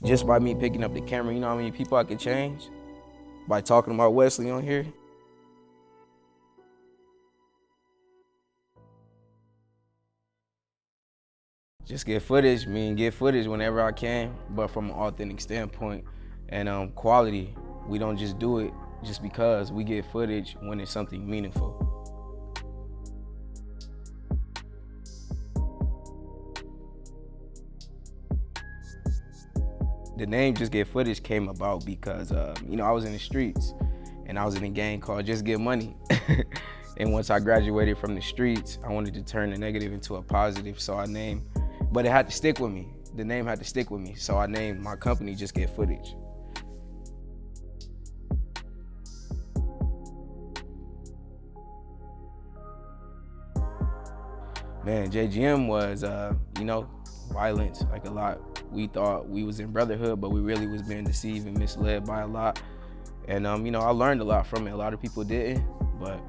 Just by me picking up the camera, you know how many people I could change? By talking about Wesley on here. Just get footage, get footage whenever I can, but from an authentic standpoint and quality. We don't just do it just because. We get footage when it's something meaningful. The name Just Get Footage came about because, I was in the streets and I was in a gang called Just Get Money. And once I graduated from the streets, I wanted to turn the negative into a positive, so I named, but it had to stick with me. The name had to stick with me, so I named my company Just Get Footage. Man, JGM was, violence, like a lot. We thought we was in brotherhood, but we really was being deceived and misled by a lot. And, I learned a lot from it. A lot of people didn't, but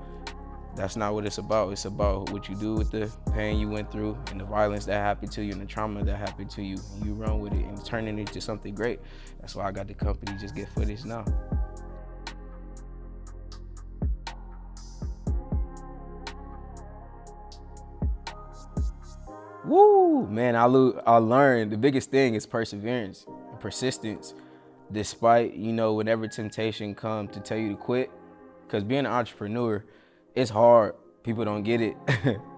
that's not what it's about. It's about what you do with the pain you went through and the violence that happened to you and the trauma that happened to you. And you run with it and turn it into something great. That's why I got the company Just Get Footage now. Woo, man, I learned the biggest thing is perseverance and persistence, despite, whenever temptation comes to tell you to quit. Because being an entrepreneur, it's hard. People don't get it.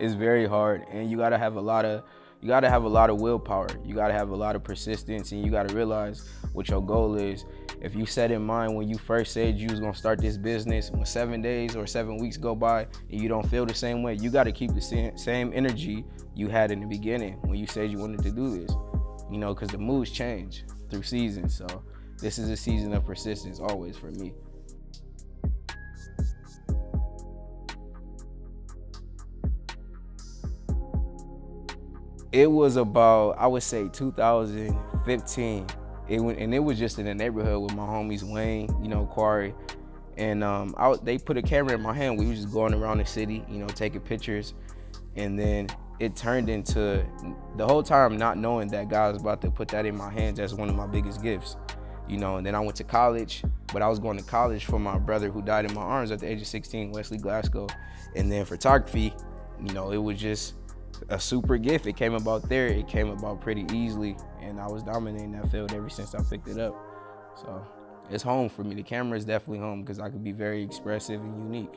It's very hard. And you gotta have a lot of willpower. You gotta have a lot of persistence, and you gotta realize what your goal is. If you set in mind when you first said you was gonna start this business, when 7 days or 7 weeks go by and you don't feel the same way, you gotta keep the same energy you had in the beginning when you said you wanted to do this. Because the moods change through seasons. So this is a season of persistence always for me. It was about, I would say 2015. It was just in the neighborhood with my homies Wayne, Quarry. And they put a camera in my hand. We were just going around the city, taking pictures. And then it turned into, the whole time not knowing that God was about to put that in my hands as one of my biggest gifts. And then I went to college, but I was going to college for my brother who died in my arms at the age of 16, Wesley Glasgow. And then photography, it was just a super gift. It came about there. It came about pretty easily, and I was dominating that field ever since I picked it up. So it's home for me. The camera is definitely home because I could be very expressive and unique.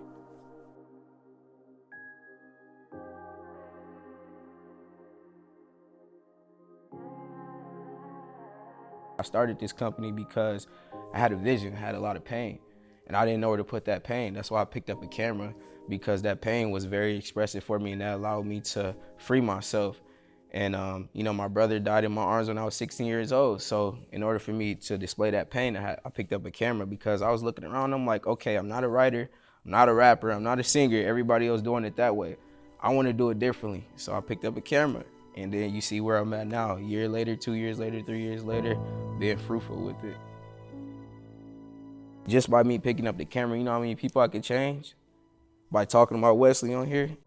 I started this company because I had a vision, I had a lot of pain, and I didn't know where to put that pain. That's why I picked up a camera, because that pain was very expressive for me, and that allowed me to free myself. And my brother died in my arms when I was 16 years old. So in order for me to display that pain, I picked up a camera, because I was looking around, I'm like, okay, I'm not a writer, I'm not a rapper, I'm not a singer. Everybody else doing it that way. I want to do it differently. So I picked up a camera, and then you see where I'm at now. A year later, 2 years later, 3 years later, being fruitful with it. Just by me picking up the camera, you know how many people I could change? By talking about Wesley on here.